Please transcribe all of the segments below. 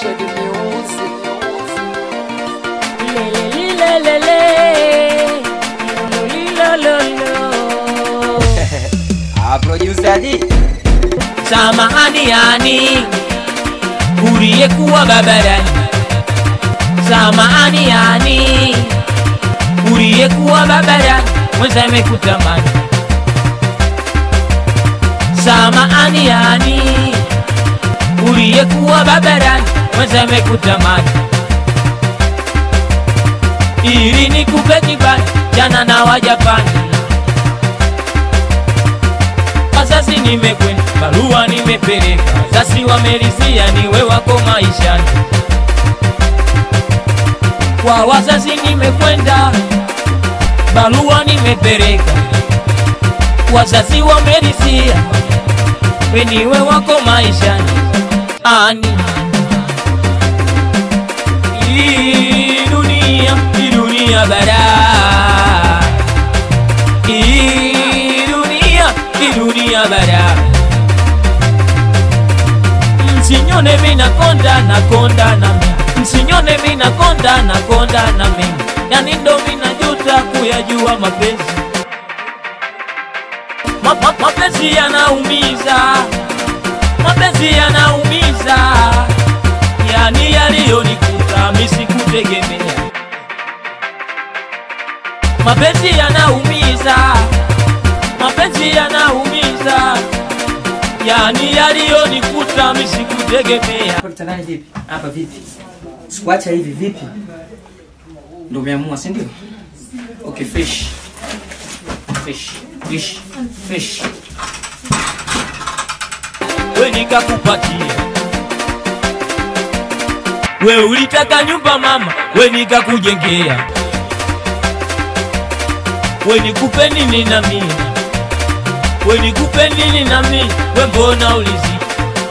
Shady music. Producer D. Samahani yani uliyekuwa barabarani. Samahani yani uliyekuwa barabarani, mwenza amekutamani. Samahani yani uliyekuwa barabarani, mwenza amekutamani. Ili nikupe kibali jana na Wajapani. Wazazi nimekwenda, barua nimepeleka, wazazi wamelizia niwe wako maishani. Kwa wazazi nimekwenda, barua nimepeleka, wazazi wamelizia niwe wako maishani. Ani hii dunia bara, dunia bara. Msinyone mina konda na mimi, msinyone mina konda na mimi. Yani ndo mina juta kuyajua mapenzi. Mapenzi yanaumiza, mapenzi yanaumiza. Yani yaliyonikuta mimi sikutegemea. Mapenzi yanaumiza, mapenzi yanaumiza. Yani yaliyonikuta mimi sikutegemea. Hapo kitandani vipi? Hapa vipi? Sikuacha hivi vipi? Ndio umeamua, si ndio? Okay, fish. We nikakupatia, we ulitaka nyumba mama, we nikakujengea. We nikupe nini na mimi, we nikupe nini na mimi. We mbona ulizi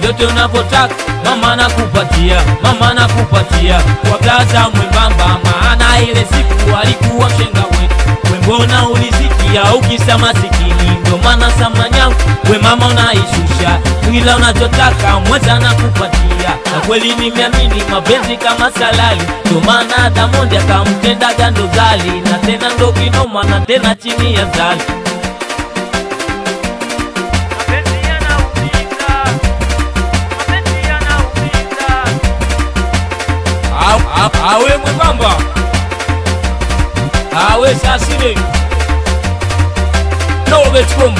yote unapotaka mama nakupatia, mama nakupatia. Kwa kaza mwembamba, maana ile siku alikuwa mshenga wetu. We mbona ulisikia ukisa masikini, ndo maana samanyao we mama unaishusha. Kila unachotaka mwenza nakupatia, na kweli nimeamini mapenzi kama salali. Ndo maana Diamond akamtenda Gando Zali, na tena ndo kinoma na tena chini ya Zali. Awe mwembamba, awe sasire no betumu.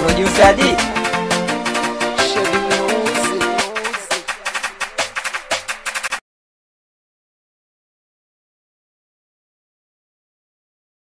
Producer D.